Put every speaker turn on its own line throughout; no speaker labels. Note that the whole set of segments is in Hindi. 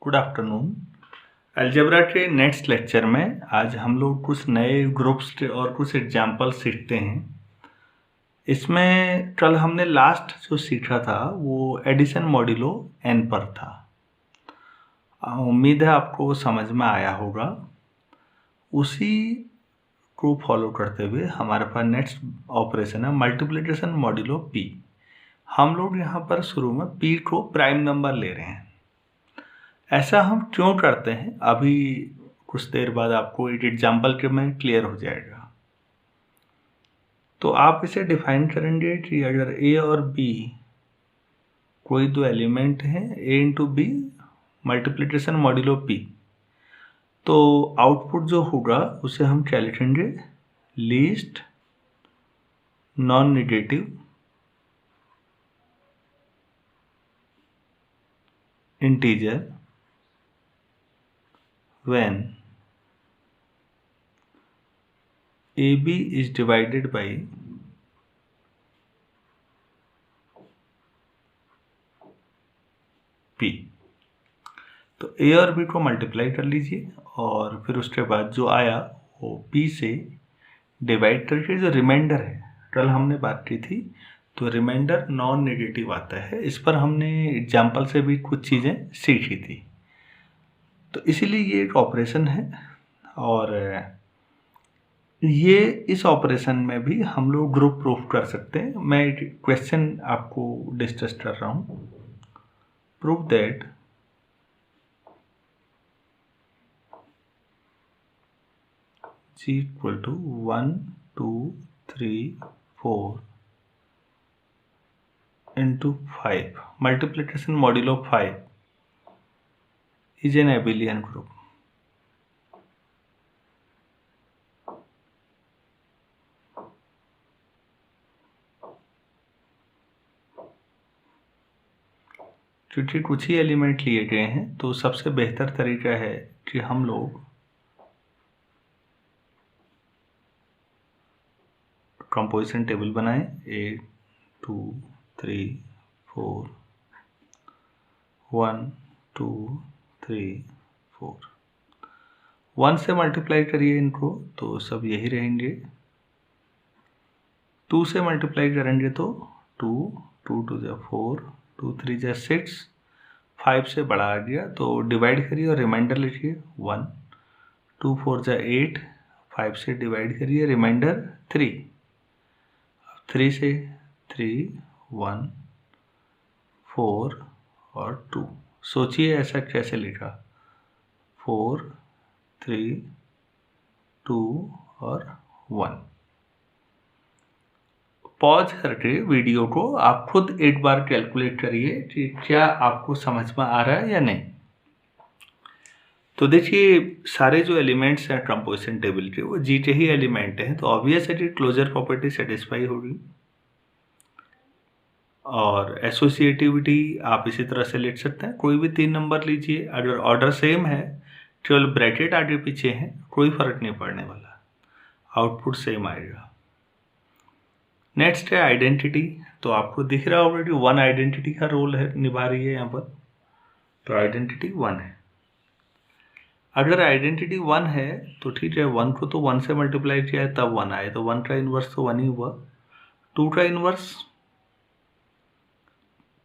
Good afternoon. अलजेब्रा के नेक्स्ट लेक्चर में आज हम लोग कुछ नए ग्रुप्स और कुछ एग्जाम्पल सीखते हैं। इसमें कल हमने लास्ट जो सीखा था वो एडिशन मॉड्यूलो एन पर था। उम्मीद है आपको समझ में आया होगा। उसी को फॉलो करते हुए हमारे पास नेक्स्ट ऑपरेशन है मल्टीप्लिकेशन मॉड्यूलो पी। हम लोग यहाँ पर शुरू में पी को प्राइम नंबर ले रहे हैं। ऐसा हम क्यों करते हैं अभी कुछ देर बाद आपको एक एग्जाम्पल के में क्लियर हो जाएगा। तो आप इसे डिफाइन करेंगे कि अगर ए और बी कोई दो एलिमेंट हैं A into B multiplication modulo P, तो आउटपुट जो होगा उसे हम क्या लिखेंगे, least non negative integer when AB is divided by P। तो A और B को मल्टीप्लाई कर लीजिए और फिर उसके बाद जो आया वो P से डिवाइड करके जो रिमाइंडर है, कल हमने बात की थी, तो रिमाइंडर नॉन नेगेटिव आता है। इस पर हमने एग्जाम्पल से भी कुछ चीज़ें सीखी थी। तो इसीलिए ये एक ऑपरेशन है और ये इस ऑपरेशन में भी हम लोग ग्रुप प्रूफ कर सकते हैं। मैं एक क्वेश्चन आपको डिस्कस कर रहा हूँ। Prove that G equal to 1 2 3 4 into 5 multiplication modulo 5 is an abelian group। क्योंकि कुछ ही एलिमेंट लिए गए हैं तो सबसे बेहतर तरीका है कि हम लोग कंपोजिशन टेबल बनाएं। 8 2 3 4 1 2 3 4 1 से मल्टीप्लाई करिए इनको तो सब यही रहेंगे। 2 से मल्टीप्लाई करेंगे तो 2 2 2 जा 4 2 3 जा 6 5 से बड़ा आ गया तो डिवाइड करिए और रिमाइंडर लिखिए 1 2 4 जा 8 5 से डिवाइड करिए रिमाइंडर 3 3 से 3 1 4 और 2। सोचिए ऐसा कैसे लिखा, 4 3 2 और 1। पॉज करके वीडियो को आप खुद एक बार कैलकुलेट करिए कि क्या आपको समझ में आ रहा है या नहीं। तो देखिए सारे जो एलिमेंट्स हैं कंपोजिशन टेबल के वो जी के ही एलिमेंट हैं, तो ऑब्वियस है कि क्लोजर प्रॉपर्टी सेटिस्फाई होगी। और एसोसिएटिविटी आप इसी तरह से लिख सकते हैं। कोई भी 3 नंबर लीजिए, अगर ऑर्डर सेम है, केवल ब्रैकेट आगे पीछे हैं, कोई फर्क नहीं पड़ने वाला, आउटपुट सेम आएगा। नेक्स्ट है आइडेंटिटी। तो आपको दिख रहा होगा कि 1 आइडेंटिटी का रोल है, निभा रही है यहाँ पर। तो आइडेंटिटी 1 है। अगर आइडेंटिटी 1 है तो ठीक है, 1 को तो 1 से मल्टीप्लाई किया है तब 1 आए, तो 1 का इन्वर्स तो 1 ही हुआ। 2 का इन्वर्स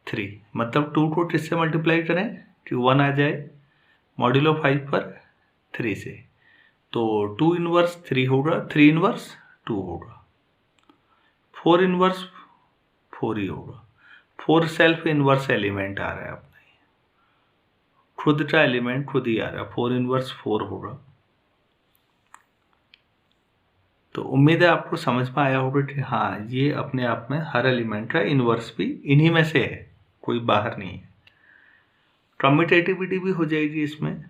3, मतलब 2 को किससे मल्टीप्लाई करें कि 1 आ जाए मॉड्यूलो 5 पर 3 से, तो 2 इन्वर्स 3 होगा, 3 इन्वर्स 2 होगा, 4 इन्वर्स 4 ही होगा। 4 सेल्फ इन्वर्स एलिमेंट आ रहा है, अपना खुद का एलिमेंट खुद ही आ रहा है, 4 इन्वर्स 4 होगा। तो उम्मीद है आपको समझ में आया होगा कि हाँ ये अपने आप में हर एलिमेंट का इन्वर्स भी इन्हीं में से है, कोई बाहर नहीं है। कम्यूटेटिविटी भी हो जाएगी इसमें।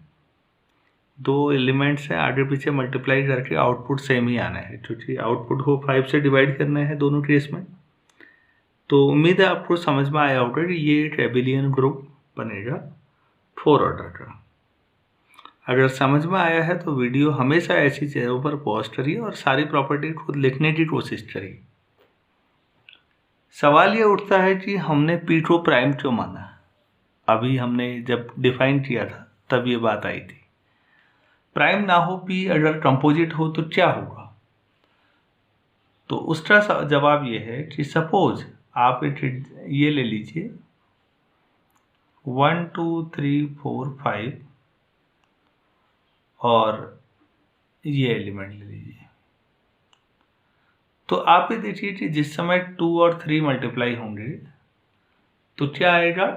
2 एलिमेंट्स हैं, आगे पीछे मल्टीप्लाई करके आउटपुट सेम ही आना है, क्योंकि आउटपुट को 5 से डिवाइड करना है दोनों केस में। तो उम्मीद है आपको समझ में आया होगा कि ये एक एबिलियन ग्रुप बनेगा 4 ऑर्डर का। अगर समझ में आया है तो वीडियो हमेशा ऐसी जगहों पर पॉज करिए और सारी प्रॉपर्टी खुद लिखने की कोशिश करिए। सवाल ये उठता है कि हमने पी को प्राइम क्यों माना। अभी हमने जब डिफाइन किया था तब ये बात आई थी। प्राइम ना हो P, अगर कंपोजिट हो तो क्या होगा? तो उसका जवाब ये है कि सपोज आप ये ले लीजिए 1 2 3 4 5 और ये एलिमेंट ले लीजिए। तो आप ये देखिए कि जिस समय 2 और 3 मल्टीप्लाई होंगे तो क्या आएगा,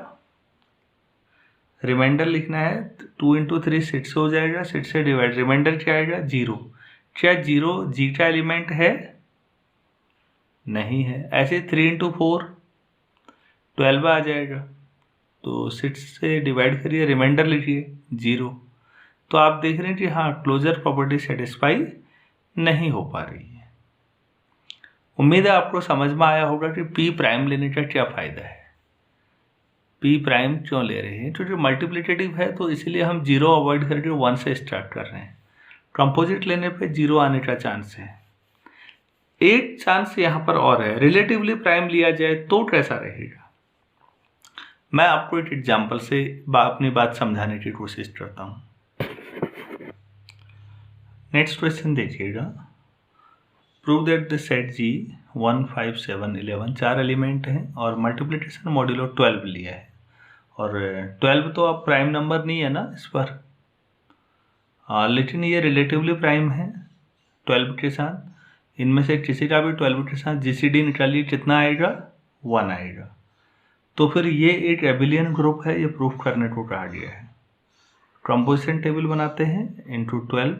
रिमाइंडर लिखना है, 2 इंटू 3 6 हो जाएगा, 6 से डिवाइड, रिमाइंडर क्या आएगा 0। क्या 0 जी का एलिमेंट है? नहीं है। ऐसे 3 इंटू 4 12 आ जाएगा, तो 6 से डिवाइड करिए, रिमाइंडर लिखिए 0। तो आप देख रहे हैं कि हाँ, क्लोजर प्रॉपर्टी सेटिस्फाई नहीं हो पा रही है। उम्मीद है आपको समझ में आया होगा कि P प्राइम लेने का क्या फ़ायदा है, P प्राइम क्यों ले रहे हैं। क्योंकि मल्टीप्लिकेटिव है तो इसलिए हम 0 अवॉइड करके 1 से स्टार्ट कर रहे हैं। कंपोजिट लेने पे 0 आने का चांस है। एक चांस यहाँ पर और है, रिलेटिवली प्राइम लिया जाए तो कैसा रहेगा। मैं आपको एक एग्जाम्पल से अपनी बात समझाने की कोशिश करता हूँ। नेक्स्ट क्वेश्चन देखिएगा, prove that the set G 1 5 7 11 4 element हैं और मल्टीप्लिकेशन मॉड्यूलो 12 लिया है। और 12 तो अब प्राइम नंबर नहीं है ना इस पर, लेकिन ये रिलेटिवली प्राइम है 12 के साथ। इनमें से किसी का भी 12 के साथ GCD निकालिए, कितना आएगा 1 आएगा। तो फिर ये एक एबिलियन ग्रुप है, ये प्रूफ करने को कहा गया है। कंपोजिशन टेबल बनाते हैं, इंटू 12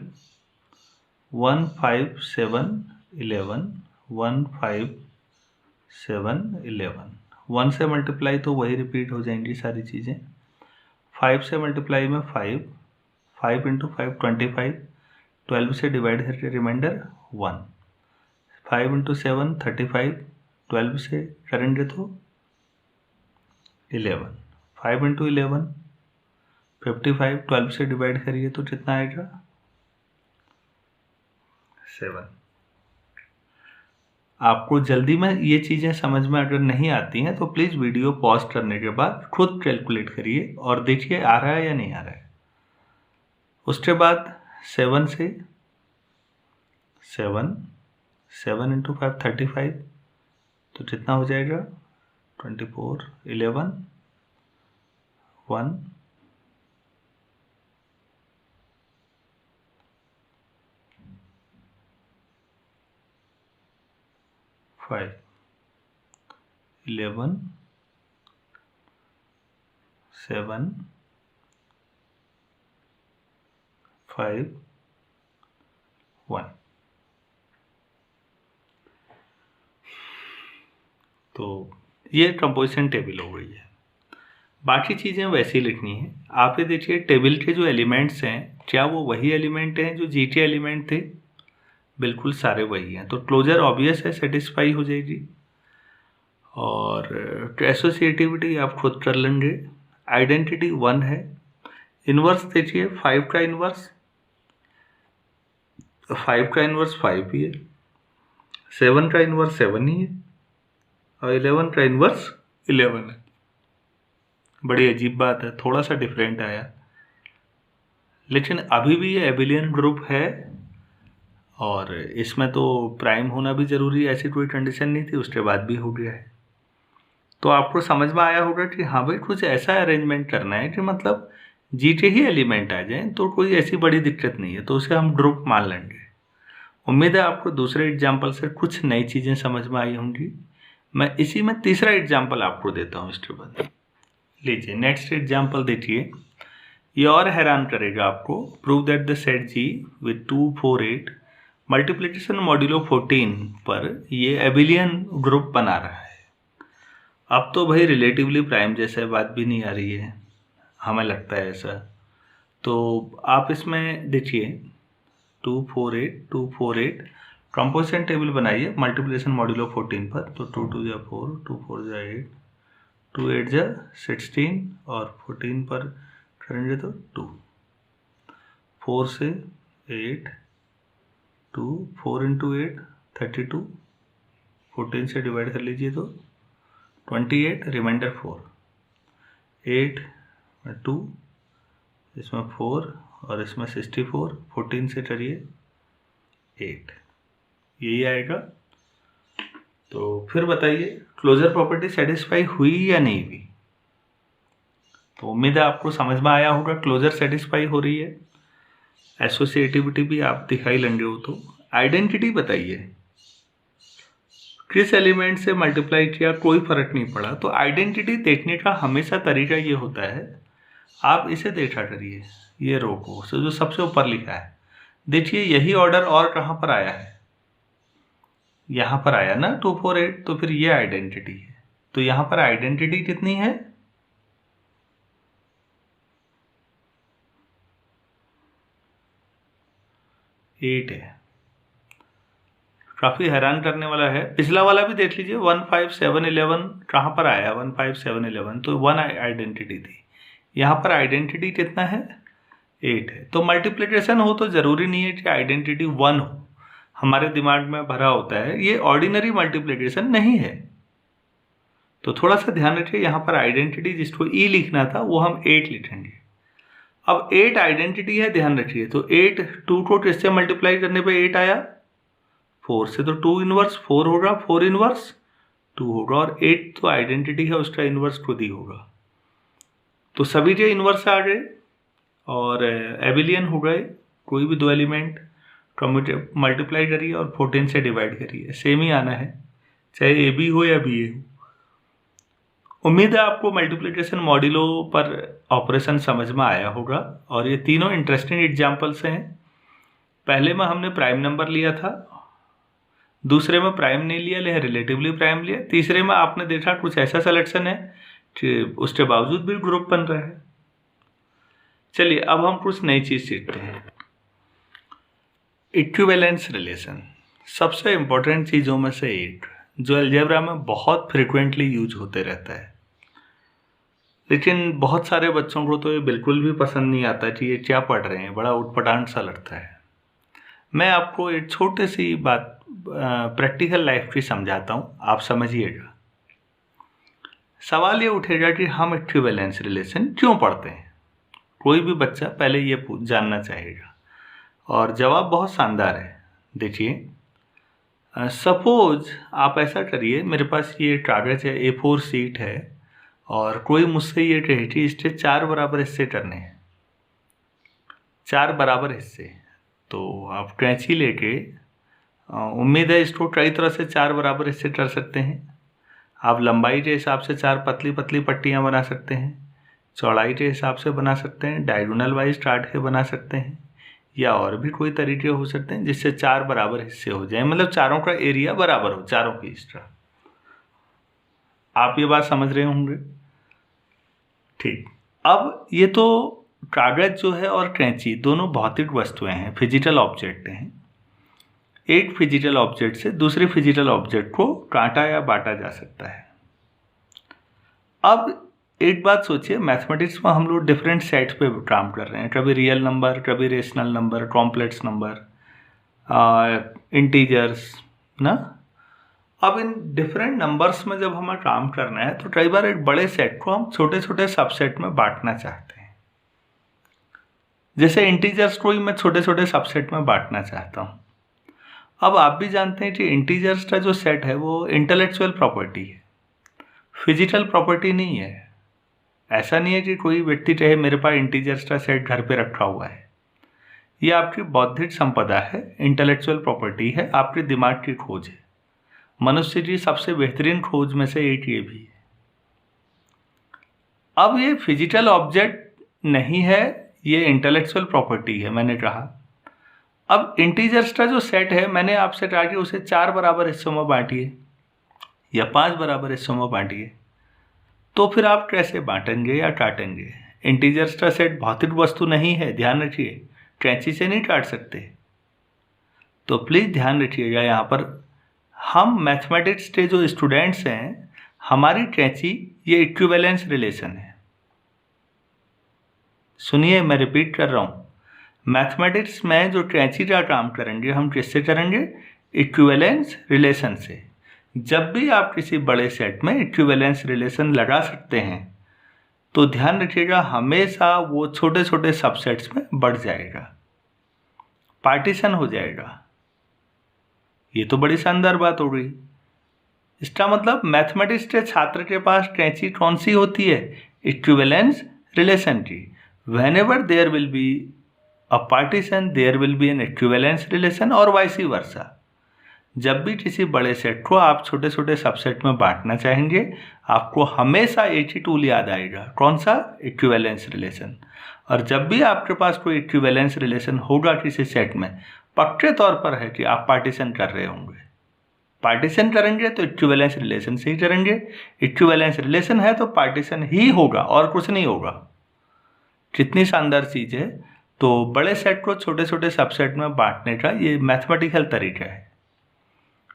1 5 7 11 1 5 7 11, 1 से मल्टीप्लाई तो वही रिपीट हो जाएंगी सारी चीज़ें। 5 से मल्टीप्लाई में 5, 5 इंटू 5 25, 12 से डिवाइड करके रिमाइंडर 1, 5 इंटू 7 35, 12 से करेंगे तो 11, 5 इंटू 11 55, 12 से डिवाइड करिए तो कितना आएगा 7। आपको जल्दी में ये चीज़ें समझ में अगर नहीं आती हैं तो प्लीज़ वीडियो पॉज करने के बाद खुद कैलकुलेट करिए और देखिए आ रहा है या नहीं आ रहा है। उसके बाद 7 से 7 इंटू 5 35, तो कितना हो जाएगा 24, 11 1 5 11 7 5 1। तो ये कंपोजिशन टेबल हो गई है। बाकी चीज़ें वैसे ही लिखनी है। आप ये देखिए टेबल के जो एलिमेंट्स हैं, क्या वो वही एलिमेंट हैं जो जी के एलिमेंट थे? बिल्कुल सारे वही हैं। तो क्लोजर ऑब्वियस है, सेटिस्फाई हो जाएगी। और एसोसिएटिविटी आप खुद कर लेंगे। आइडेंटिटी 1 है। इन्वर्स देखिए 5 का इन्वर्स 5 ही है, 7 का इन्वर्स 7 ही है और 11 का इन्वर्स 11 है। बड़ी अजीब बात है, थोड़ा सा डिफरेंट आया, लेकिन अभी भी ये एबिलियन ग्रुप है और इसमें तो प्राइम होना भी ज़रूरी है, ऐसी कोई कंडीशन नहीं थी, उसके बाद भी हो गया है। तो आपको समझ में आया होगा कि हाँ भाई कुछ ऐसा अरेंजमेंट करना है कि मतलब जी के ही एलिमेंट आ जाएं, तो कोई ऐसी बड़ी दिक्कत नहीं है, तो उसे हम ग्रुप मान लेंगे। उम्मीद है आपको दूसरे एग्जाम्पल से कुछ नई चीज़ें समझ में आई होंगी। मैं इसी में तीसरा एग्जाम्पल आपको देता हूँ इसके बाद। लीजिए नेक्स्ट एग्जाम्पल देखिए, ये और हैरान करेगा आपको। Prove that the set G with 2 4 8 multiplication modulo 14 पर ये एबिलियन ग्रुप बना रहा है। अब तो भाई रिलेटिवली प्राइम जैसे बात भी नहीं आ रही है, हमें लगता है ऐसा। तो आप इसमें देखिए 2 4 8 2 4 8 कंपोजिशन टेबल बनाइए मल्टीप्लिकेशन मॉड्यूलो 14 पर। तो 2 2 जा 4, 2 4 जा 8, 2 8 जा 16 और 14 पर करेंगे तो 2, 4 से 8 2, 4 इंटू 8 32, 14 से डिवाइड कर लीजिए तो 28, रिमाइंडर 4, 8 2 इसमें 4 और इसमें 64, 14 से करिए 8, यही आएगा। तो फिर बताइए क्लोजर प्रॉपर्टी सेटिस्फाई हुई या नहीं हुई। तो उम्मीद है आपको समझ में आया होगा क्लोजर सेटिस्फाई हो रही है, एसोसिएटिविटी भी आप दिखाई लेंगे हो। तो आइडेंटिटी बताइए, किस एलिमेंट से मल्टीप्लाई किया कोई फर्क नहीं पड़ा। तो आइडेंटिटी देखने का हमेशा तरीका ये होता है, आप इसे देखा करिए, ये रो को जो सबसे ऊपर लिखा है, देखिए यही ऑर्डर और कहाँ पर आया है, यहाँ पर आया ना 2 4 8, तो फिर ये आइडेंटिटी है। तो यहाँ पर आइडेंटिटी कितनी है, 8 है। काफ़ी हैरान करने वाला है। पिछला वाला भी देख लीजिए, 1 5 7 11 कहाँ पर आया, 1 5 7 11, तो 1 आइडेंटिटी थी। यहाँ पर आइडेंटिटी कितना है, 8 है। तो मल्टीप्लिकेशन हो तो ज़रूरी नहीं है कि आइडेंटिटी 1 हो, हमारे दिमाग में भरा होता है, ये ऑर्डिनरी मल्टीप्लिकेशन नहीं है। तो थोड़ा सा ध्यान रखिए, यहाँ पर आइडेंटिटी जिसको ई लिखना था वो हम 8 लिखेंगे। अब 8 आइडेंटिटी है, ध्यान रखिए। तो 8 2 को किससे मल्टीप्लाई करने पे 8 आया, 4 से, तो 2 इनवर्स 4 होगा, 4 इनवर्स 2 होगा, और 8 तो आइडेंटिटी है उसका इनवर्स खुद ही होगा। तो सभी के इनवर्स आ गए और एबिलियन हो गए। कोई भी 2 एलिमेंट मल्टीप्लाई करिए और 14 से डिवाइड करिए, सेम ही आना है, चाहे ए बी हो या बी ए हो। उम्मीद है आपको मल्टीप्लिकेशन मॉड्यूलो पर ऑपरेशन समझ में आया होगा, और ये तीनों इंटरेस्टिंग एग्जाम्पल्स हैं। पहले में हमने प्राइम नंबर लिया था, दूसरे में प्राइम नहीं लिया, लेकिन रिलेटिवली प्राइम लिया, तीसरे में आपने देखा कुछ ऐसा सिलेक्शन है कि उसके बावजूद भी ग्रुप बन रहा है। चलिए अब हम कुछ नई चीज़ सीखते हैं। इक्विवेलेंस रिलेशन सबसे इम्पोर्टेंट चीज़ों में से एक, जो अलजेब्रा में बहुत फ्रिक्वेंटली यूज होते रहता है, लेकिन बहुत सारे बच्चों को तो ये बिल्कुल भी पसंद नहीं आता कि ये क्या पढ़ रहे हैं, बड़ा उटपटांग सा लगता है। मैं आपको एक छोटी सी बात प्रैक्टिकल लाइफ की समझाता हूँ, आप समझिएगा। सवाल ये उठेगा कि हम इक्विवेलेंस रिलेशन क्यों पढ़ते हैं, कोई भी बच्चा पहले ये जानना चाहेगा, और जवाब बहुत शानदार है। देखिए, सपोज आप ऐसा करिए, मेरे पास ये कागज़ है, A4 शीट है, और कोई मुझसे ये कहे कि इसके 4 बराबर हिस्से करने हैं, 4 बराबर हिस्से। तो आप कैंची लेके, उम्मीद है इसको कई तरह से 4 बराबर हिस्से कर सकते हैं। आप लंबाई के हिसाब से 4 पतली पतली पट्टियाँ बना सकते हैं, चौड़ाई के हिसाब से बना सकते हैं, डायगोनल वाइज काट के बना सकते हैं, या और भी कोई तरीके हो सकते हैं जिससे 4 बराबर हिस्से हो जाए, मतलब चारों का एरिया बराबर हो, चारों की एक्स्ट्रा। आप ये बात समझ रहे होंगे, ठीक। अब ये तो कागज जो है और कैंची दोनों भौतिक वस्तुएं हैं, फिजिकल ऑब्जेक्ट हैं। एक फिजिकल ऑब्जेक्ट से दूसरे फिजिकल ऑब्जेक्ट को काटा या बांटा जा सकता है। अब एक बात सोचिए, मैथमेटिक्स में हम लोग डिफरेंट सेट्स पे काम कर रहे हैं, कभी रियल नंबर, कभी rational number, complex number, integers ना। अब इन डिफरेंट नंबर्स में जब हमें काम करना है तो कई बार एक बड़े सेट को हम छोटे छोटे सबसेट में बांटना चाहते हैं। जैसे इंटीजर्स को ही मैं छोटे छोटे सबसेट में बांटना चाहता हूँ। अब आप भी जानते हैं कि इंटीजर्स का जो सेट है वो इंटेलेक्चुअल प्रॉपर्टी है, फिजिकल प्रॉपर्टी नहीं है। ऐसा नहीं है कि कोई व्यक्ति कहे मेरे पास इंटीजर्स का सेट घर पे रखा हुआ है। ये आपकी बौद्धिक संपदा है, इंटेलेक्चुअल प्रॉपर्टी है, आपके दिमाग की खोज है। मनुष्य की सबसे बेहतरीन खोज में से एक ये भी है। अब ये फिजिकल ऑब्जेक्ट नहीं है, ये इंटेलेक्चुअल प्रॉपर्टी है, मैंने कहा। अब इंटीजर्स का जो सेट है, मैंने आपसे कहा कि उसे 4 बराबर हिस्सों में बांटिए या 5 बराबर हिस्सों में बांटिए। तो फिर आप कैसे बांटेंगे या काटेंगे? इंटीजर्स का सेट भौतिक वस्तु नहीं है, ध्यान रखिए, कैंची से नहीं काट सकते। तो प्लीज़ ध्यान रखिएगा, यहाँ पर हम मैथमेटिक्स के जो स्टूडेंट्स हैं, हमारी कैंची ये इक्विवेलेंस रिलेशन है। सुनिए, मैं रिपीट कर रहा हूँ, मैथमेटिक्स में जो कैंची का काम करेंगे हम किससे करेंगे? इक्विवेलेंस रिलेशन से। जब भी आप किसी बड़े सेट में इक्विवेलेंस रिलेशन लगा सकते हैं तो ध्यान रखिएगा हमेशा वो छोटे छोटे सबसेट्स में बढ़ जाएगा, पार्टीशन हो जाएगा। ये तो बड़ी शानदार बात हो गई। इसका मतलब मैथमेटिक्स के छात्र के पास कैंची कौन सी होती है? इक्विवेलेंस रिलेशन की। Whenever there will be a partition there will be an equivalence relation और वाइस वर्सा। जब भी किसी बड़े सेट को आप छोटे छोटे सबसेट में बांटना चाहेंगे, आपको हमेशा एक ही टूल याद आएगा, कौन सा? Equivalence relation. और जब भी आपके पास कोई इक्विवेलेंस रिलेशन होगा किसी सेट में, पक्के तौर पर है कि आप पार्टीशन कर रहे होंगे। पार्टीशन करेंगे तो इक्विवेलेंस रिलेशन से ही करेंगे, इक्विवेलेंस रिलेशन है तो पार्टीशन ही होगा और कुछ नहीं होगा। कितनी शानदार चीज़ है। तो बड़े सेट को छोटे छोटे सबसेट में बांटने का ये मैथमेटिकल तरीका है।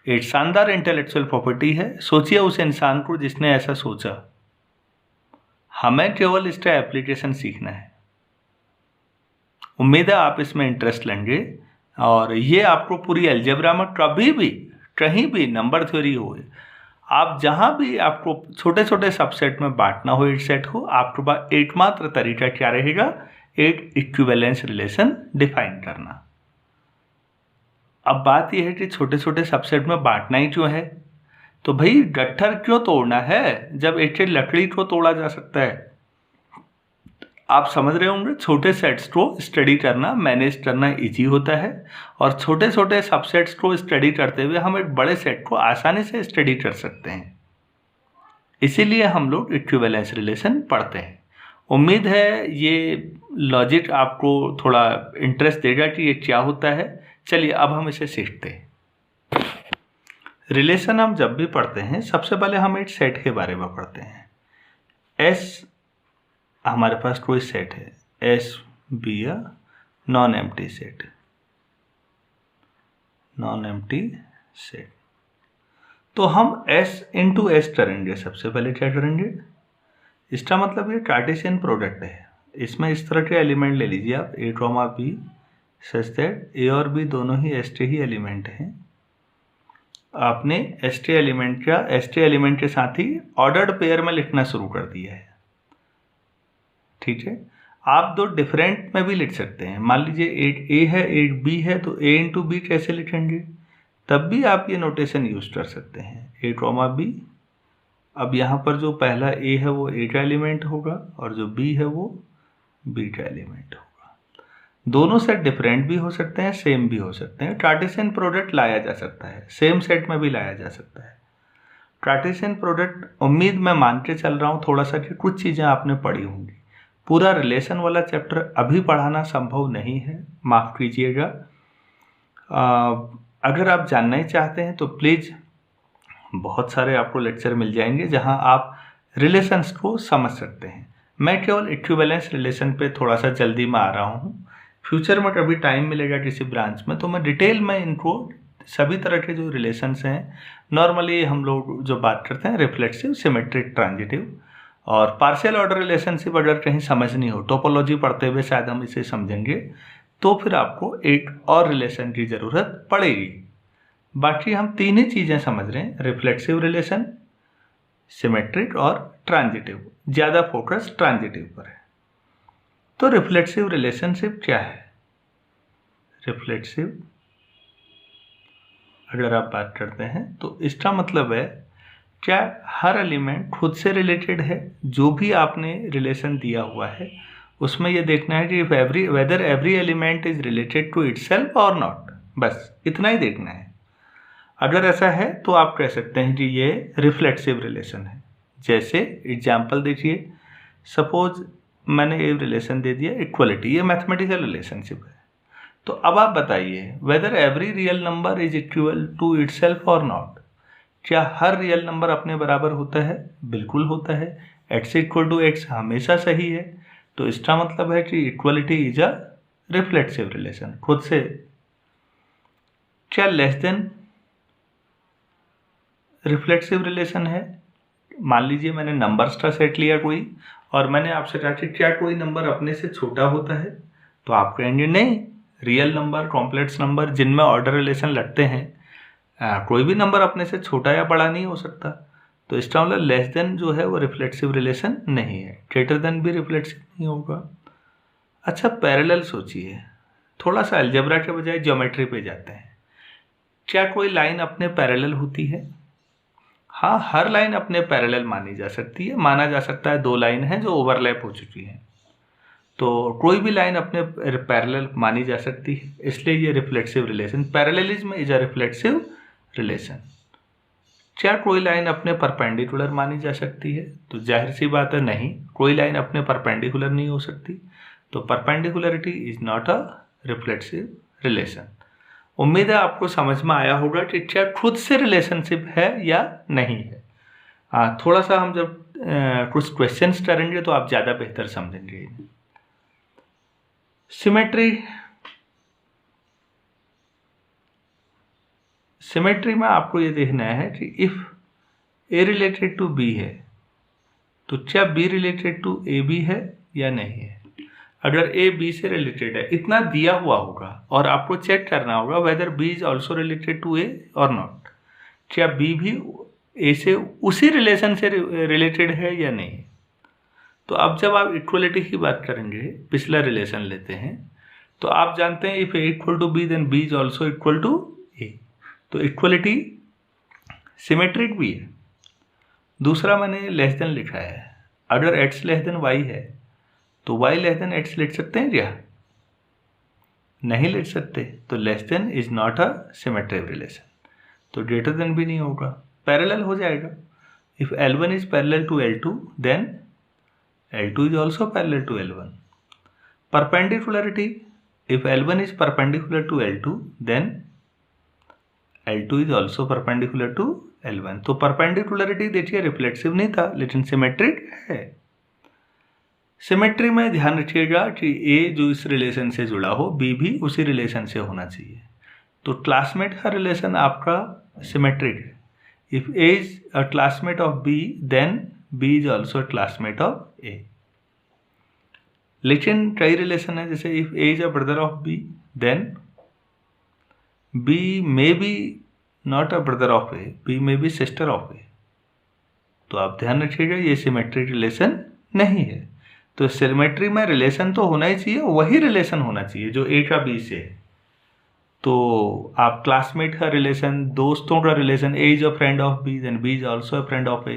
एक शानदार इंटेलेक्चुअल प्रॉपर्टी है। सोचिए उस इंसान को जिसने ऐसा सोचा। हमें केवल इसका एप्लीकेशन सीखना है। उम्मीद है आप इसमें इंटरेस्ट लेंगे और ये आपको पूरी अलजेब्रा में कभी भी कहीं भी नंबर थ्योरी हो, आप जहां भी आपको छोटे छोटे सबसेट में बांटना हो एक सेट को, आपके पास एकमात्र तरीका क्या रहेगा? एक इक्विवेलेंस रिलेशन डिफाइन करना। अब बात यह है कि छोटे छोटे सबसेट में बांटना ही क्यों है? तो भाई गट्ठर क्यों तोड़ना है जब एक लकड़ी को तोड़ा जा सकता है? आप समझ रहे होंगे, छोटे सेट्स को स्टडी करना, मैनेज करना इजी होता है और छोटे छोटे सबसेट्स को स्टडी करते हुए हम एक बड़े सेट को आसानी से स्टडी कर सकते हैं। इसीलिए हम लोग इक्विवेलेंस रिलेशन पढ़ते हैं। उम्मीद है ये लॉजिक आपको थोड़ा इंटरेस्ट देगा कि ये क्या होता है। चलिए अब हम इसे सीखते हैं। रिलेशन हम जब भी पढ़ते हैं, सबसे पहले हम एक सेट के बारे में पढ़ते हैं। एस हमारे पास कोई सेट है, S be a non empty set, non empty set. तो हम एस इंटू एस करेंगे। सबसे पहले क्या करेंगे? इसका मतलब ये कार्टेशियन प्रोडक्ट है। इसमें इस तरह के एलिमेंट ले लीजिए आप, ए कॉमा बी, सच दैट ए और बी दोनों ही एस टी ही एलिमेंट हैं। आपने एस टी एलिमेंट का एस टी एलिमेंट के साथ ही ऑर्डर्ड पेयर में लिखना शुरू कर दिया है। ठीक है, आप दो डिफरेंट में भी लिख सकते हैं। मान लीजिए एक ए है एक बी है, तो ए इंटू बी कैसे लिखेंगे? तब भी आप ये नोटेशन यूज कर सकते हैं, ए कॉमा बी। अब यहाँ पर जो पहला ए है वो ए का एलिमेंट होगा और जो बी है वो बी का एलिमेंट होगा। दोनों सेट डिफरेंट भी हो सकते हैं, सेम भी हो सकते हैं। कार्टेशियन प्रोडक्ट लाया जा सकता है, सेम सेट में भी लाया जा सकता है। कार्टेशियन प्रोडक्ट उम्मीद मैं मान के चल रहा हूँ थोड़ा सा कि कुछ चीज़ें आपने पढ़ी होंगी। पूरा रिलेशन वाला चैप्टर अभी पढ़ाना संभव नहीं है, माफ़ कीजिएगा। अगर आप जानना ही चाहते हैं तो प्लीज़ बहुत सारे आपको लेक्चर मिल जाएंगे जहां आप रिलेशंस को समझ सकते हैं। मैं केवल इक्विवेलेंस रिलेशन पे थोड़ा सा जल्दी में आ रहा हूँ। फ्यूचर में कभी टाइम मिलेगा किसी ब्रांच में तो मैं डिटेल में इनको सभी तरह के जो रिलेशंस हैं, नॉर्मली हम लोग जो बात करते हैं रिफ्लेक्सिव, सिमेट्रिक, ट्रांजिटिव और पार्शियल ऑर्डर रिलेशनशिप, अगर कहीं समझनी हो, टोपोलॉजी पढ़ते हुए शायद हम इसे समझेंगे, तो फिर आपको एक और रिलेशन की ज़रूरत पड़ेगी। बाकी हम तीन ही चीज़ें समझ रहे हैं, रिफ्लेक्सिव रिलेशन, सिमेट्रिक और ट्रांजिटिव। ज़्यादा फोकस ट्रांजिटिव पर है। तो रिफ्लेक्सिव रिलेशनशिप क्या है? रिफ्लेक्सिव अगर आप बात करते हैं तो इसका मतलब है क्या हर एलिमेंट खुद से रिलेटेड है। जो भी आपने रिलेशन दिया हुआ है उसमें ये देखना है कि whether every element is related to itself और नॉट, बस इतना ही देखना है। अगर ऐसा है तो आप कह सकते हैं कि ये रिफ्लेक्सिव रिलेशन है। जैसे एग्जाम्पल देखिए, सपोज मैंने ये रिलेशन दे दिया इक्वलिटी, ये मैथमेटिकल रिलेशनशिप है। तो अब आप बताइए whether every real number is equal to itself और नॉट। क्या हर रियल नंबर अपने बराबर होता है? बिल्कुल होता है। x इक्वल टू एक्स हमेशा सही है। तो इसका मतलब है कि equality is a reflexive relation, खुद से। क्या लेस देन रिफ्लेक्सिव रिलेशन है? मान लीजिए मैंने नंबर्स का सेट लिया कोई और मैंने आपसे कहा कि क्या कोई नंबर अपने से छोटा होता है? तो आप कहेंगे नहीं, रियल नंबर, कॉम्प्लेक्स नंबर जिनमें ऑर्डर रिलेशन लगते हैं, कोई भी नंबर अपने से छोटा या बड़ा नहीं हो सकता। तो इसका मतलब लेस देन जो है वो रिफ्लेक्सिव रिलेशन नहीं है, ग्रेटर देन भी रिफ्लेक्सिव नहीं होगा। अच्छा पैरेलल सोचिए, थोड़ा सा अलजेब्रा के बजाय ज्योमेट्री पे जाते हैं। क्या कोई लाइन अपने पैरेलल होती है? हाँ, हर लाइन अपने पैरेलल मानी जा सकती है। माना जा सकता है 2 लाइन है जो ओवरलैप हो चुकी हैं, तो कोई भी लाइन अपने पैरेलल मानी जा सकती है, इसलिए ये reflexive relation, parallelism is a reflexive relation. क्या कोई लाइन अपने परपेंडिकुलर मानी जा सकती है? तो जाहिर सी बात है नहीं, कोई लाइन अपने परपेंडिकुलर नहीं हो सकती, तो perpendicularity is not a reflexive relation. उम्मीद है आपको समझ में आया होगा कि क्या खुद से रिलेशनशिप है या नहीं है। थोड़ा सा हम जब कुछ क्वेश्चंस करेंगे तो आप ज़्यादा बेहतर समझेंगे। सिमेट्री में आपको ये देखना है कि if A related to B है तो क्या B related to A B है या नहीं है। अगर ए बी से रिलेटेड है, इतना दिया हुआ होगा और आपको चेक करना होगा whether B is also related to A और नॉट, क्या बी भी ए से उसी रिलेशन से रिलेटेड है या नहीं। तो अब जब आप इक्वलिटी की बात करेंगे, पिछला रिलेशन लेते हैं, तो आप जानते हैं if A equal to B then B is also equal to A, तो इक्वलिटी सिमेट्रिक भी है। दूसरा मैंने लेस देन लिखा है, अगर x लेस देन y है तो y लेस देन x लिख सकते हैं क्या? नहीं लिख सकते, तो less than is not a symmetric relation, तो ग्रेटर देन भी नहीं होगा, पैरेलल हो जाएगा। If L1 is parallel to L2 then L2 is also parallel to L1। Perpendicularity, if L1 is perpendicular to L2 then L2 is also perpendicular to L1। तो परपेंडिकुलरिटी देखिए रिफ्लेक्सिव नहीं था लेकिन सिमेट्रिक है। सिमेट्री में ध्यान रखिएगा कि ए जो इस रिलेशन से जुड़ा हो, बी भी उसी रिलेशन से होना चाहिए। तो क्लासमेट का रिलेशन आपका सिमेट्रिक है। If A is a classmate of B then B is also classmate of A. लेकिन कई रिलेशन है, जैसे if A is a brother of B then B may be not a brother of A, B may be sister of A. तो आप ध्यान रखिएगा ये सिमेट्रिक रिलेशन नहीं है। तो सिमेट्री में रिलेशन तो होना ही चाहिए, वही रिलेशन होना चाहिए जो ए का बी से है। तो आप क्लासमेट का रिलेशन, दोस्तों का relation, A is a friend of B then B is also a friend of A,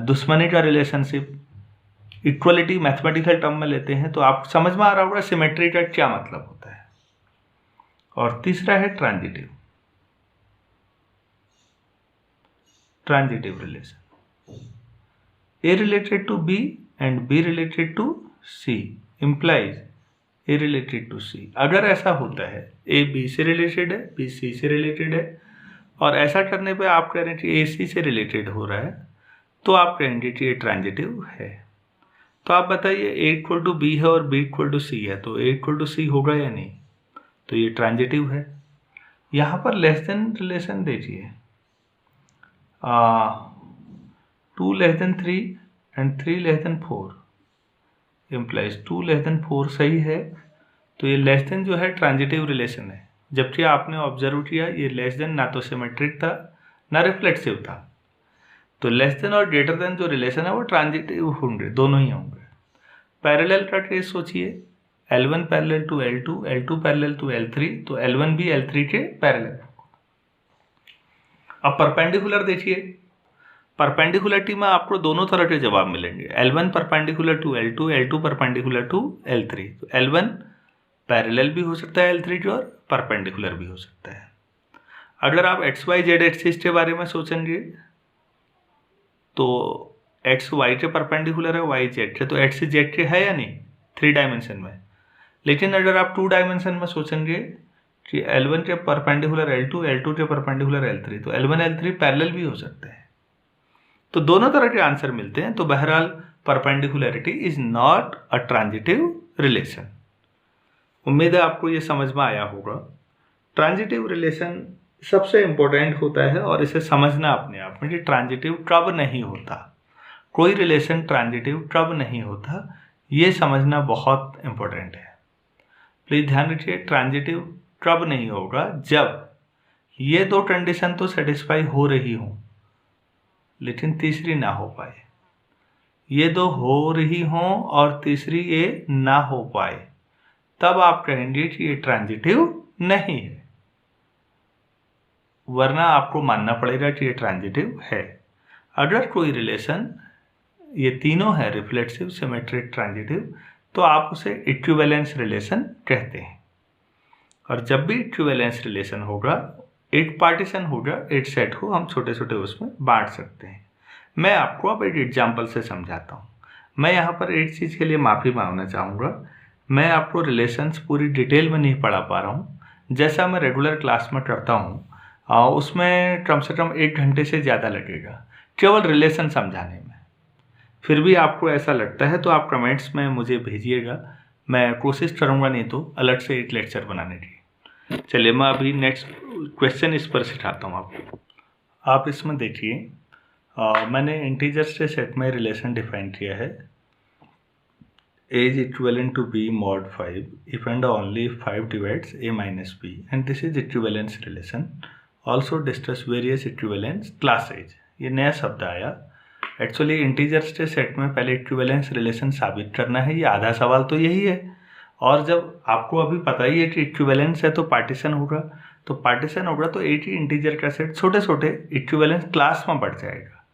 दुश्मनी का रिलेशनशिप, इक्वलिटी मैथमेटिकल टर्म में लेते हैं, तो आप समझ में आ रहा होगा सिमेट्री का क्या मतलब होता है। और तीसरा है transitive relation. A related to B and B related to C implies A related to C. अगर ऐसा होता है ए बी से रिलेटेड है, बी सी से रिलेटेड है, और ऐसा करने पे आप कह रहे हैं कि ए सी से रिलेटेड हो रहा है, तो आप कहेंगे कि ये ट्रांजिटिव है। तो आप बताइए ए इक्वल टू बी है और बी इक्वल टू सी है, तो ए इक्वल टू सी होगा या नहीं? तो ये ट्रांजिटिव है। यहाँ पर लेस देन रिलेशन देखिए, 2 less than 3 and 3 less than 4 implies 2 less than 4 सही है। तो ये लेस देन जो है ट्रांजिटिव रिलेशन है, जबकि आपने ऑब्जर्व किया ये लेस देन ना तो सिमेट्रिक था ना रिफ्लेक्सिव था। तो लेस देन और ग्रेटर देन जो रिलेशन है वो ट्रांजिटिव होंगे, दोनों ही होंगे। पैरेलल का केस सोचिए, L1 parallel to L2, L2 parallel to L3, तो L1 भी L3 के पैरेलल। अब परपेंडिकुलर देखिए, परपेंडिकुलरिटी में आपको दोनों तरह के जवाब मिलेंगे, L1 perpendicular to L2, L2 perpendicular to L3। तो L1 पैरेलल भी हो सकता है L3 के और परपेंडिकुलर भी हो सकता है। अगर आप एक्स वाई जेड एक्सिस के बारे में सोचेंगे तो एक्स वाई के परपेंडिकुलर है, वाई जेड के, तो एक्स जेड के है या नहीं 3 डायमेंशन में। लेकिन अगर आप 2 डायमेंशन में सोचेंगे कि L1 के परपेंडिकुलर L2, L2 के परपेंडिकुलर L3, तो L1 L3 पैरेलल भी हो सकते हैं। तो दोनों तरह के आंसर मिलते हैं। तो बहरहाल perpendicularity is not a transitive relation. उम्मीद है आपको ये समझ में आया होगा। ट्रांजिटिव रिलेशन सबसे इंपॉर्टेंट होता है और इसे समझना अपने आप में कि ट्रांजिटिव कब नहीं होता, कोई रिलेशन ट्रांजिटिव कब नहीं होता, ये समझना बहुत इंपॉर्टेंट है। प्लीज ध्यान रखिए, ट्रांजिटिव कब नहीं होगा, जब ये 2 कंडीशन तो सेटिस्फाई हो रही हो, लेकिन तीसरी ना हो पाए, ये दो हो रही हों और तीसरी ये ना हो पाए, तब आप कहेंगे कि ये ट्रांजिटिव नहीं है, वरना आपको मानना पड़ेगा कि ये ट्रांजिटिव है। अगर कोई रिलेशन ये तीनों है, रिफ्लेक्सिव, सिमेट्रिक, ट्रांजिटिव, तो आप उसे इक्विवेलेंस रिलेशन कहते हैं। और जब भी इक्विवेलेंस रिलेशन होगा, एक पार्टीशन होगा, एक सेट को हम छोटे छोटे उसमें बांट सकते हैं। मैं आपको अब एक एग्जाम्पल से समझाता हूँ। मैं यहाँ पर एक चीज़ के लिए माफ़ी मांगना चाहूँगा, मैं आपको रिलेशंस पूरी डिटेल में नहीं पढ़ा पा रहा हूँ। जैसा मैं रेगुलर क्लास में करता हूँ उसमें कम से कम 1 घंटे से ज़्यादा लगेगा केवल रिलेशन समझाने में। फिर भी आपको ऐसा लगता है तो आप कमेंट्स में मुझे भेजिएगा, मैं कोशिश करूँगा, नहीं तो अलग से एक लेक्चर बनाने की। चलिए मैं अभी नेक्स्ट क्वेश्चन इस पर सिखाता हूँ आपको। आप इसमें देखिए, मैंने इंटीजर्स के सेट में रिलेशन डिफाइन किया है, a is equivalent to b mod 5 if and only 5 divides a minus b, and this is equivalence relation. Also discuss various equivalence classes. ये नया शब्द आया। एक्चुअली इंटीजर्स के सेट में पहले इक्विवेलेंस रिलेशन साबित करना है, ये आधा सवाल तो यही है। और जब आपको अभी पता ही है कि इक्विवेलेंस है तो पार्टीशन होगा, तो पार्टीशन होगा तो एक ही इंटीजर का सेट छोटे छोटे इक्विवेलेंस क्लास में बढ़ जाएगा।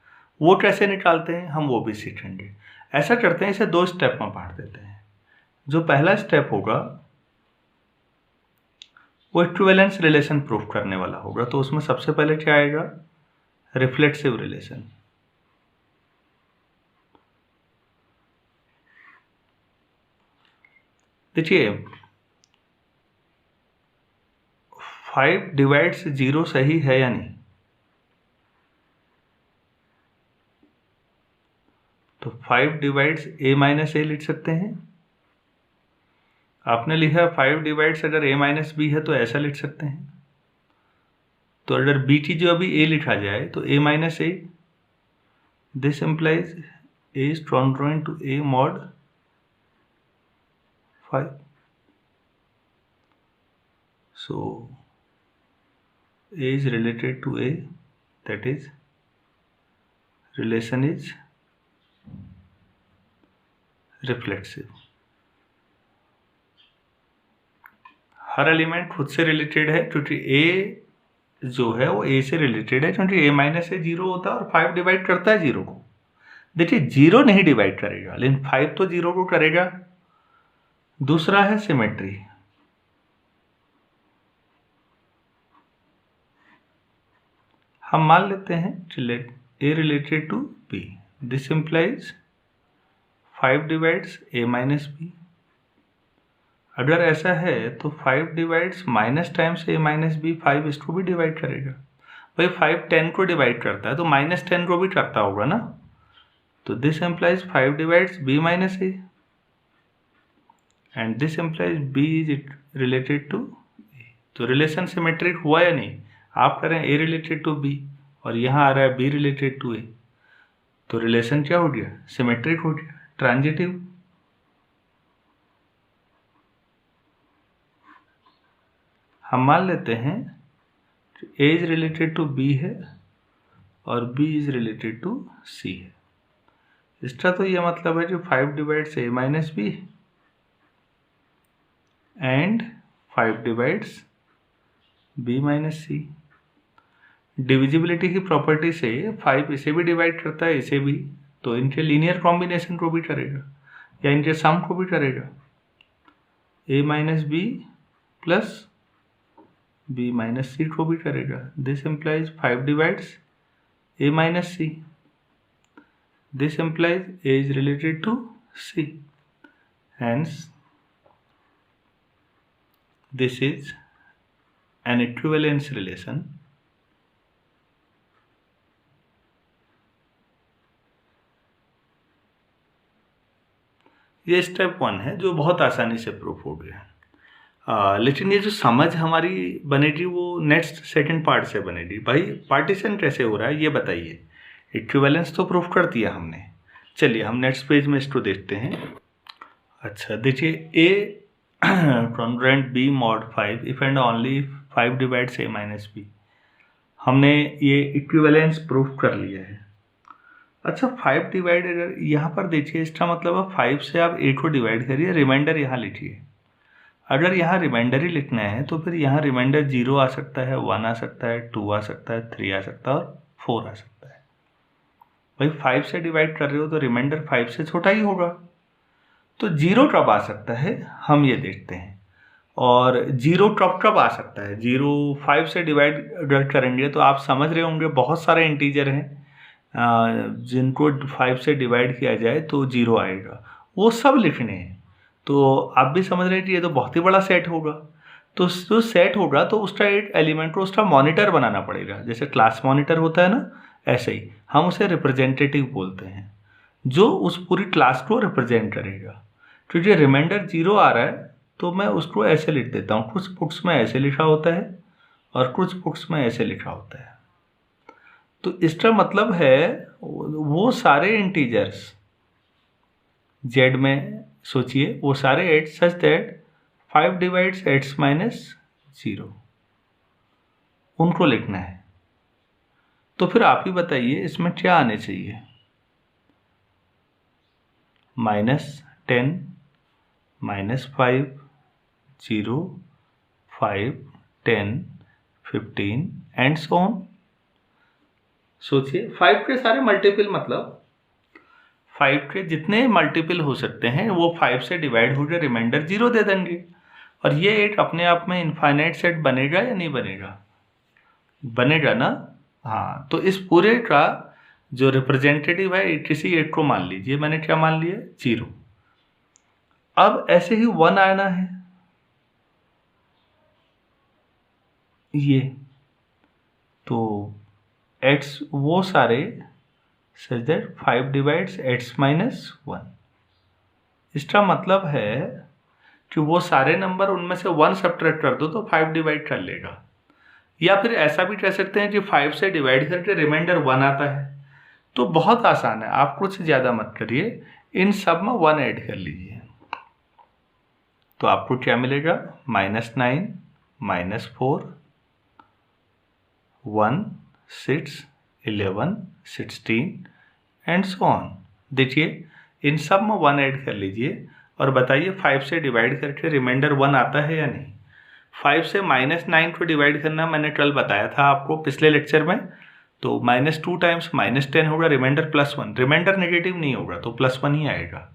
वो कैसे निकालते हैं हम वो भी सीखेंगे। ऐसा करते हैं, इसे 2 स्टेप में बांट देते हैं। जो पहला स्टेप होगा वो इक्विवेलेंस रिलेशन प्रूफ करने वाला होगा, तो उसमें सबसे पहले क्या आएगा, रिफ्लेक्सिव रिलेशन। देखिए 5 डिवाइड्स 0 सही है या नहीं, तो 5 डिवाइड्स a माइनस ए लिख सकते हैं। आपने लिखा 5 डिवाइड्स अगर a माइनस बी है तो ऐसा लिख सकते हैं। तो अगर b की जो अभी a लिखा जाए तो a minus A, this implies a is congruent to a mod 5. So a is related to a, that is relation is reflexive. Her element खुद से रिलेटेड है, क्योंकि a जो है वो a से रिलेटेड है, क्योंकि a माइनस ए 0 होता है और 5 डिवाइड करता है 0 को। देखिए 0 नहीं डिवाइड करेगा, लेकिन 5 तो 0 को करेगा। दूसरा है सिमेट्री। हम मान लेते हैं a related to b, this implies 5 divides a minus B. अगर ऐसा है तो 5 divides minus times a minus B, 5 इसको भी डिवाइड करेगा। भाई 5 10 को डिवाइड करता है तो माइनस 10 को भी करता होगा ना, तो this implies 5 divides b minus a, and this implies b is related to a। तो रिलेशन सिमेट्रिक हुआ या नहीं, आप करें a रिलेटेड टू b और यहाँ आ रहा है b रिलेटेड टू a, तो रिलेशन क्या हो गया, सिमेट्रिक हो गया, ट्रांजिटिव। हम मान लेते हैं a is related to b है और b is related to c है। इसका तो ये मतलब है कि 5 divides a minus B and 5 divides b minus c। Divisibility की प्रॉपर्टी से 5 इसे भी डिवाइड करता है, इसे भी, तो इनके लीनियर कॉम्बिनेशन को भी करेगा या इनके सम को भी करेगा। a minus B plus b minus C को भी करेगा। This implies 5 divides a minus C, this implies a is related to c, hence this is an equivalence relation ये स्टेप 1 है जो बहुत आसानी से प्रूफ हो गया। लेकिन ये जो समझ हमारी बनेगी वो नेक्स्ट सेकंड पार्ट से बनेगी। भाई पार्टीशन कैसे हो रहा है ये बताइए, इक्विवेलेंस तो प्रूफ कर दिया हमने। चलिए हम नेक्स्ट पेज में इसको देखते हैं। अच्छा देखिए a congruent b mod 5 if and only 5 divides a minus B, हमने ये इक्विवेलेंस प्रूफ कर लिया है। अच्छा 5 डिवाइडेड, यहाँ पर देखिए इसका मतलब है 5 से आप 8 को डिवाइड करिए, रिमाइंडर यहाँ लिखिए। अगर यहाँ रिमाइंडर ही लिखना है तो फिर यहाँ रिमाइंडर 0 आ सकता है, 1 आ सकता है, 2 आ सकता है, 3 आ सकता है और 4 आ सकता है। भाई 5 से डिवाइड कर रहे हो तो रिमाइंडर 5 से छोटा ही होगा, तो 0 कब आ सकता है हम ये देखते हैं। और 0 कब आ सकता है, 0 5 से डिवाइड करेंगे तो आप समझ रहे होंगे बहुत सारे इंटीजर हैं जिनको 5 से डिवाइड किया जाए तो 0 आएगा, वो सब लिखने हैं। तो आप भी समझ रहे हैं कि ये तो बहुत ही बड़ा सेट होगा। तो जो सेट होगा तो उसका एक एलिमेंट को उसका मॉनिटर बनाना पड़ेगा, जैसे क्लास मॉनिटर होता है ना, ऐसे ही हम उसे रिप्रेजेंटेटिव बोलते हैं, जो उस पूरी क्लास को रिप्रेजेंट करेगा। क्योंकि रिमाइंडर 0 आ रहा है तो मैं उसको ऐसे लिख देता हूँ, कुछ बुक्स में ऐसे लिखा होता है और कुछ बुक्स में ऐसे लिखा होता है। तो इसका मतलब है वो सारे इंटीजर्स जेड में सोचिए, वो सारे 8 सच दैट 5 डिवाइड्स 8 माइनस 0 उनको लिखना है। तो फिर आप ही बताइए इसमें क्या आने चाहिए, -10, -5, 0, 5, 10, 15 एंड सो ऑन। सोचिए 5 के सारे मल्टीपल, मतलब 5 के जितने मल्टीपल हो सकते हैं वो 5 से डिवाइड होकर रिमाइंडर 0 दे देंगे, और ये एक अपने आप में इनफाइनाइट सेट बनेगा या नहीं बनेगा, बनेगा ना। हाँ, तो इस पूरे का जो रिप्रेजेंटेटिव है किसी एक को मान लीजिए, मैंने क्या मान लिया 0। अब ऐसे ही 1 आना है, ये तो x वो सारे सच दैट 5 डिवाइड्स x माइनस 1। इसका मतलब है कि वो सारे नंबर उनमें से 1 सब्ट्रैक्ट कर दो तो 5 डिवाइड कर लेगा। या फिर ऐसा भी कह सकते हैं कि 5 से डिवाइड करके रिमाइंडर 1 आता है। तो बहुत आसान है, आप कुछ ज़्यादा मत करिए, इन सब में 1 ऐड कर लीजिए। तो आपको क्या मिलेगा, -9, -4, 1, 6, 11, 16 एंड सो ऑन। देखिए इन सब में 1 ऐड कर लीजिए और बताइए 5 से डिवाइड करके रिमाइंडर 1 आता है या नहीं। 5 से -9 को डिवाइड करना मैंने कल बताया था आपको पिछले लेक्चर में। तो -2 टाइम्स -10 होगा, रिमाइंडर +1, रिमाइंडर नेगेटिव नहीं होगा तो +1 ही आएगा,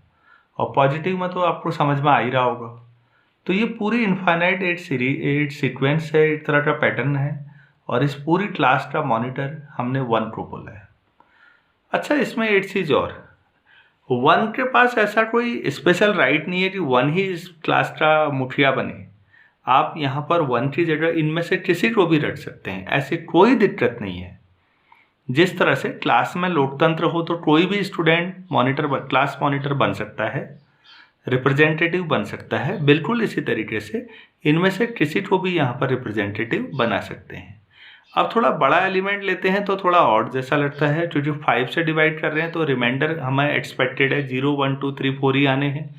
और पॉजिटिव में तो आपको समझ में आ ही रहा होगा। तो ये पूरी इनफाइनाइट 8 सीक्वेंस है, एक तरह का पैटर्न है, और इस पूरी क्लास का मॉनिटर हमने 1 को बोला है। अच्छा इसमें एक चीज़ और, 1 के पास ऐसा कोई स्पेशल राइट नहीं है कि 1 ही इस क्लास का मुखिया बने। आप यहाँ पर 1 की जगह इनमें से किसी को भी रख सकते हैं, ऐसी कोई दिक्कत नहीं है। जिस तरह से क्लास में लोकतंत्र हो तो कोई भी स्टूडेंट क्लास मॉनिटर बन सकता है, रिप्रेजेंटेटिव बन सकता है, बिल्कुल इसी तरीके से इनमें से किसी को भी यहाँ पर रिप्रेजेंटेटिव बना सकते हैं। अब थोड़ा बड़ा एलिमेंट लेते हैं तो थोड़ा ऑड जैसा लगता है, क्योंकि 5 से डिवाइड कर रहे हैं तो रिमाइंडर हमें एक्सपेक्टेड है 0, 1, 2, 3, 4 ही आने हैं,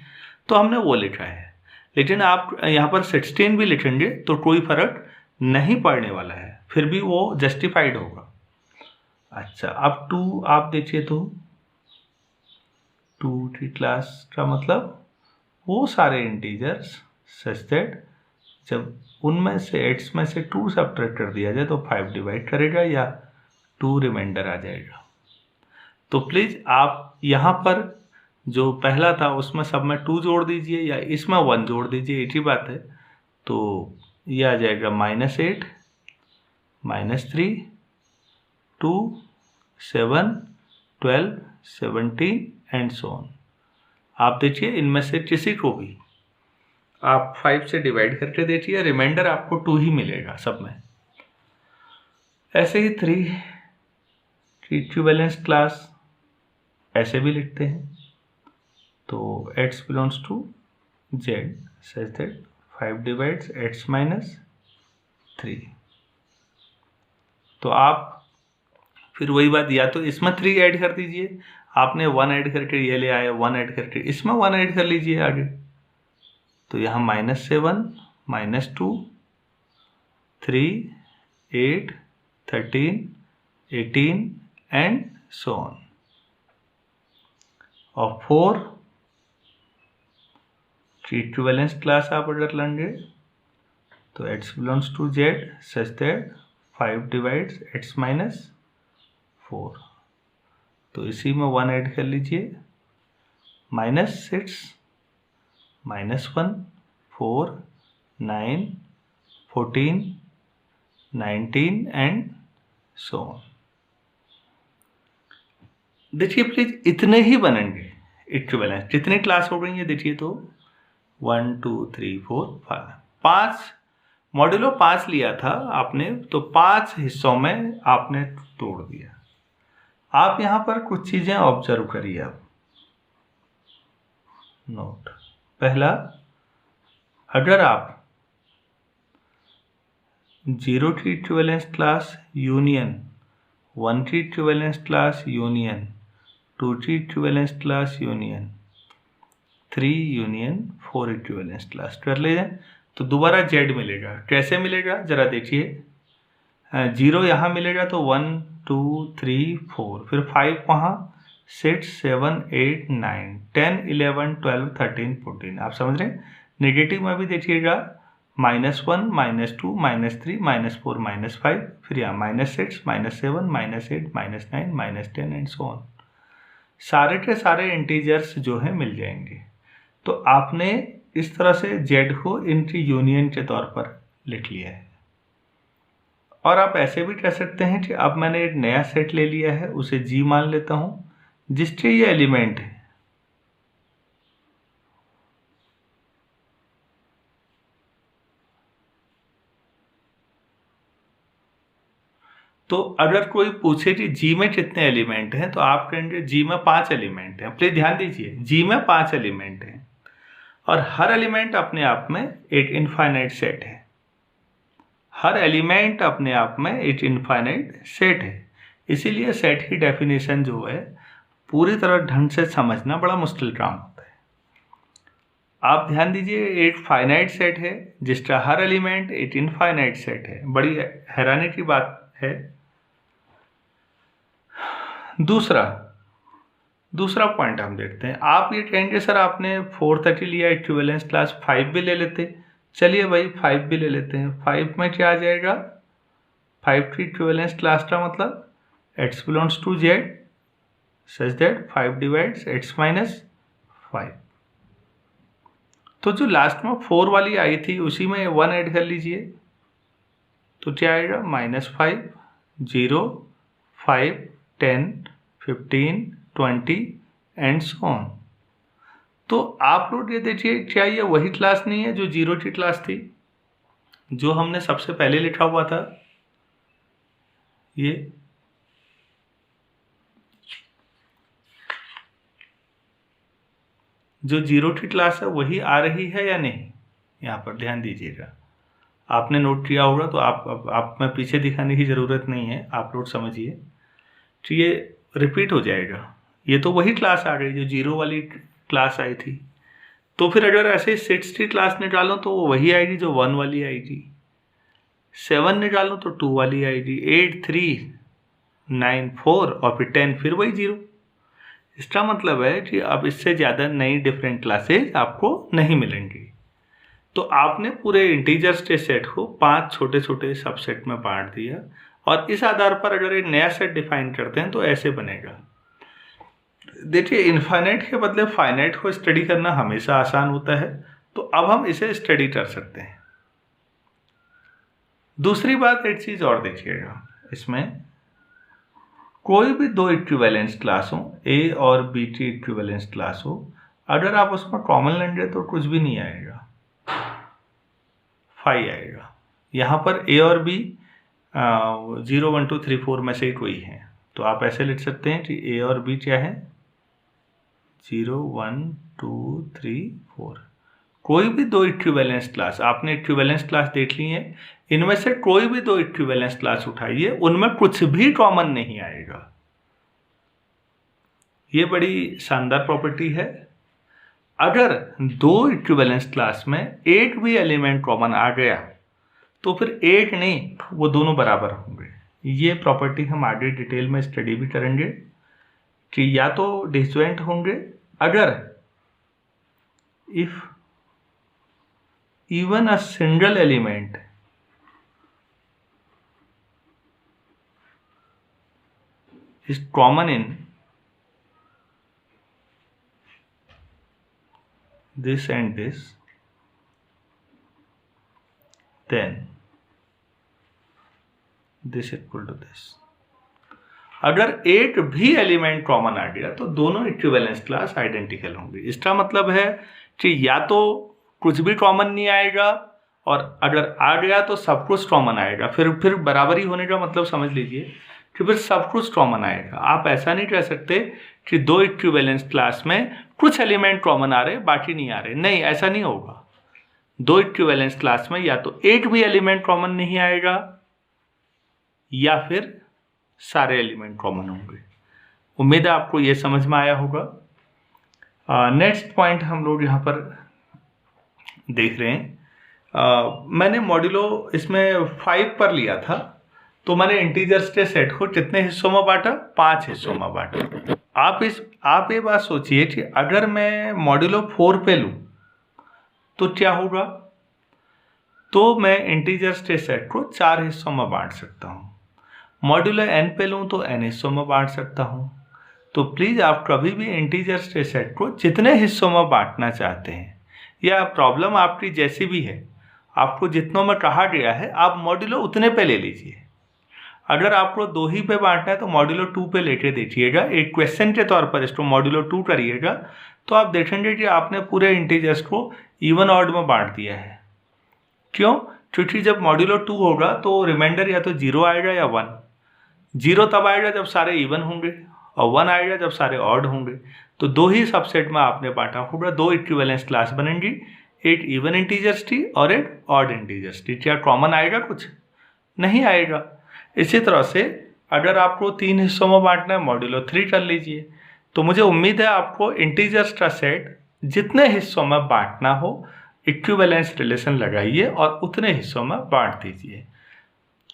तो हमने वो लिखा है। लेकिन आप यहाँ पर 16 भी लिखेंगे तो कोई फर्क नहीं पड़ने वाला है, फिर भी वो जस्टिफाइड होगा। अच्छा अब 2 आप देखिए, तो 2 की क्लास का मतलब वो सारे इंटीजर्स सच दैट जब उनमें से 8 में से 2 सब्ट्रैक्ट कर दिया जाए तो 5 डिवाइड करेगा या 2 रिमाइंडर आ जाएगा। तो प्लीज़ आप यहाँ पर जो पहला था उसमें सब में 2 जोड़ दीजिए या इसमें 1 जोड़ दीजिए, एक ही बात है। तो ये आ जाएगा -8, -3, 2, 7, 12, 17 एंड सो ऑन। आप देखिए इनमें से किसी को भी आप 5 से डिवाइड करके देखिए, रिमाइंडर आपको 2 ही मिलेगा सब में। ऐसे ही 3 इक्विवेलेंस क्लास ऐसे भी लिखते हैं, तो x belongs to z such that 5 divides x minus 3। तो आप फिर वही बात, या तो इसमें 3 ऐड कर दीजिए, आपने 1 ऐड करके ये ले आए, 1 ऐड करके इसमें 1 ऐड कर लीजिए आगे। तो यहाँ -7, -2, 3, 8, 13, 18 एंड सो ऑन। और 4 इक्विवेलेंस क्लास आप अगर लेंगे तो x belongs to z such that 5 divides x minus 4। तो इसी में 1 ऐड कर लीजिए, -6 -1 4 9 14 19 एंड सो ऑन। देखिए प्लीज इतने ही बनेंगे इक्विवेलेंस। कितनी क्लास हो गई है देखिए, तो 1 2 3 4 5 5 मॉड्यूलो 5 लिया था आपने, तो 5 हिस्सों में आपने तोड़ दिया। आप यहाँ पर कुछ चीजें ऑब्जर्व करिए। आप नोट, पहला, अगर आप 0 की इक्विवेलेंस क्लास यूनियन, 1 की इक्विवेलेंस क्लास यूनियन, 2 की equivalence class union, 3 union 4 equivalence class कर ले जाए तो दोबारा जेड मिलेगा। कैसे मिलेगा जरा देखिए, 0 यहाँ मिलेगा तो 1 2 3 4, फिर 5 वहाँ, 6 7 8 9 10 11 12 13 14। आप समझ रहे हैं। नेगेटिव में भी देखिएगा -1 -2 -3 -4 -5, फिर यहाँ -6 -7 -8 -9 -10 एंड सो ऑन। सारे के सारे इंटीजर्स जो हैं मिल जाएंगे। तो आपने इस तरह से z को इनकी यूनियन के तौर पर लिख लिया है। और आप ऐसे भी कह सकते हैं कि अब मैंने एक नया सेट ले लिया है, उसे g मान लेता हूं, जिसके ये एलिमेंट है। तो अगर कोई पूछे कि g में कितने एलिमेंट हैं, तो आप कहेंगे g में 5 एलिमेंट हैं। प्लीज ध्यान दीजिए, g में 5 एलिमेंट हैं और हर एलिमेंट अपने आप में एक इनफाइनाइट सेट है। हर एलिमेंट अपने आप में एक इनफाइनाइट सेट है। इसीलिए सेट की डेफिनेशन जो है पूरी तरह ढंग से समझना बड़ा मुश्किल काम होता है। आप ध्यान दीजिए, एक फाइनाइट सेट है जिसका हर एलिमेंट एक इनफाइनाइट सेट है। बड़ी हैरानी की बात है। दूसरा पॉइंट हम देखते हैं। आप ये कहेंगे सर आपने 4 तक लिया इक्विवेलेंस क्लास, 5 भी ले लेते। चलिए भाई 5 भी ले लेते हैं। 5 में क्या आ जाएगा, 5 की इक्विवेलेंस क्लास का मतलब x belongs to z such that 5 divides x minus 5। तो जो लास्ट में 4 वाली आई थी उसी में 1 ऐड कर लीजिए, तो क्या आएगा, -5 0 5 10 15 20 एंड सो ऑन। तो आप लोग ये देखिए, क्या ये वही क्लास नहीं है जो 0 की क्लास थी, जो हमने सबसे पहले लिखा हुआ था। ये जो 0 की क्लास है वही आ रही है या नहीं, यहाँ पर ध्यान दीजिएगा। आपने नोट किया होगा तो आप में पीछे दिखाने की ज़रूरत नहीं है, आप लोग समझिए। तो ये रिपीट हो जाएगा। ये तो वही क्लास आ गई जो 0 वाली क्लास आई थी। तो फिर अगर ऐसे 6 की क्लास निकालो तो वो वही आएगी जो 1 वाली आएगी। 7 निकालो तो 2 वाली आएगी। 8 3 9 4 और फिर 10 फिर वही 0। इसका मतलब है कि अब इससे ज़्यादा नई डिफरेंट क्लासेज आपको नहीं मिलेंगी। तो आपने पूरे इंटीजर्स के सेट को 5 छोटे छोटे सबसेट में बांट दिया और इस आधार पर अगर एक नया सेट डिफाइन करते हैं तो ऐसे बनेगा। देखिए, इनफाइनाइट के बदले फाइनाइट को स्टडी करना हमेशा आसान होता है, तो अब हम इसे स्टडी कर सकते हैं। दूसरी बात, एक चीज और देखिएगा, इसमें कोई भी 2 इक्विवेलेंस क्लास हो, ए और बी की इक्विवेलेंस क्लास हो, अगर आप उसमें कॉमन लेंगे तो कुछ भी नहीं आएगा, 5 आएगा। यहाँ पर ए और बी 0 1 2 3 4 में से कोई है, तो आप ऐसे लिख सकते हैं कि ए और बी क्या है, 0 1 2 3 4। कोई भी 2 इक्विवेलेंस क्लास, आपने इक्विवेलेंस क्लास देख ली है, इनमें से कोई भी 2 इक्विवेलेंस क्लास उठाइए, उनमें कुछ भी कॉमन नहीं आएगा। ये बड़ी शानदार प्रॉपर्टी है। अगर 2 इक्विवेलेंस क्लास में एक भी एलिमेंट कॉमन आ गया तो फिर एक नहीं, वो दोनों बराबर होंगे। ये प्रॉपर्टी हम आगे डिटेल में स्टडी भी करेंगे कि या तो डिसजॉइंट होंगे अगर if even a single element is common in this and this, then this equal to this. अगर एक भी एलिमेंट कॉमन आ गया तो दोनों इक्विवेलेंस क्लास आइडेंटिकल होंगे। इसका मतलब है कि या तो कुछ भी कॉमन नहीं आएगा, और अगर आ गया तो सब कुछ कॉमन आएगा। फिर बराबरी होने का मतलब समझ लीजिए कि फिर सब कुछ कॉमन आएगा। आप ऐसा नहीं कह सकते कि दो इक्विवेलेंस क्लास में कुछ एलिमेंट कॉमन आ रहे बाकी नहीं आ रहे, नहीं, ऐसा नहीं होगा। दो इक्विवेलेंस क्लास में या तो एक भी एलिमेंट कॉमन नहीं आएगा या फिर सारे एलिमेंट कॉमन होंगे। उम्मीद है आपको ये समझ में आया होगा। नेक्स्ट पॉइंट हम लोग यहाँ पर देख रहे हैं। मैंने मॉड्यूलो इसमें 5 पर लिया था, तो मैंने इंटीजर्स के सेट को कितने हिस्सों में बांटा? 5 हिस्सों में बांटा। आप ये बात सोचिए कि अगर मैं मॉड्यूलो 4 पे लूँ तो क्या होगा? तो मैं इंटीजर्स के सेट को 4 हिस्सों में बांट सकता हूँ। मॉड्यूलो n पे लूँ तो n हिस्सों में बांट सकता हूँ। तो प्लीज़ आप कभी भी इंटीजर्स के सेट को जितने हिस्सों में बांटना चाहते हैं, या प्रॉब्लम आपकी जैसी भी है, आपको जितनों में कहा गया है आप मॉड्यूलो उतने पे ले लीजिए। अगर आपको 2 ही पे बांटना है तो मॉड्यूलो 2 पे लेके देखिएगा। एक क्वेश्चन के तौर पर इसको मॉड्यूलो 2 करिएगा तो आप देखेंगे कि आपने पूरे इंटीजर्स को इवन ऑड में बांट दिया है। क्यों? क्योंकि जब मॉड्यूलो 2 होगा तो रिमाइंडर या तो 0 आएगा या 1। 0 तब आएगा जब सारे इवन होंगे, और 1 आएगा जब सारे ऑड होंगे। तो 2 ही सबसेट में आपने बांटा होगा। 2 इक्विवेलेंस क्लास बनेंगी, एक इवन इंटीजर्स की और एक ऑड इंटीजर्स की। क्या कॉमन आएगा? कुछ नहीं आएगा। इसी तरह से अगर आपको 3 हिस्सों में बांटना है, मॉड्यूलो 3 कर लीजिए। तो मुझे उम्मीद है आपको इंटीजर्स का सेट जितने हिस्सों में बांटना हो इक्विवेलेंस रिलेशन लगाइए और उतने हिस्सों में बांट दीजिए।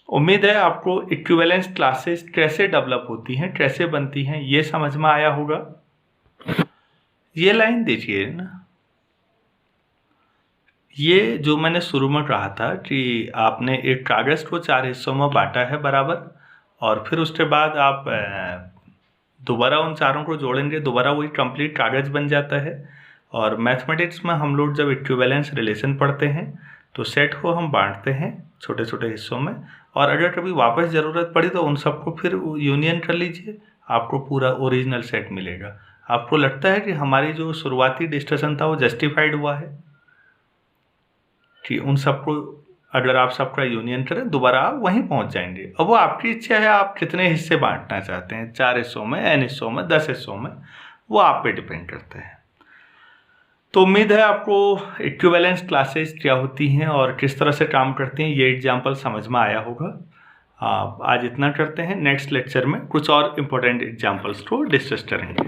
उम्मीद है आपको इक्विवेलेंस क्लासेस कैसे डेवलप होती हैं, कैसे बनती हैं, ये समझ में आया होगा। ये लाइन देखिए ना, ये जो मैंने शुरू में कहा था कि आपने एक कागज को 4 हिस्सों में बांटा है बराबर, और फिर उसके बाद आप दोबारा उन चारों को जोड़ेंगे, दोबारा वही कंप्लीट कागज बन जाता है। और मैथमेटिक्स में हम लोग जब इक्विवेलेंस रिलेशन पढ़ते हैं तो सेट को हम बांटते हैं छोटे छोटे हिस्सों में, और अगर कभी वापस ज़रूरत पड़ी तो उन सबको फिर यूनियन कर लीजिए, आपको पूरा ओरिजिनल सेट मिलेगा। आपको लगता है कि हमारी जो शुरुआती डिस्कशन था वो जस्टिफाइड हुआ है कि उन सबको अगर आप सबका यूनियन करें दोबारा आप वहीं पहुंच जाएंगे। अब वो आपकी इच्छा है, आप कितने हिस्से बांटना चाहते हैं, 4 हिस्सों में, n हिस्सों में, 10 हिस्सों में, वो आप पे डिपेंड करता है। तो उम्मीद है आपको इक्विवेलेंस क्लासेस क्या होती हैं और किस तरह से काम करती हैं ये एग्जाम्पल समझ में आया होगा। आज इतना करते हैं। नेक्स्ट लेक्चर में कुछ और इम्पोर्टेंट एग्जाम्पल्स को डिस्कस करेंगे।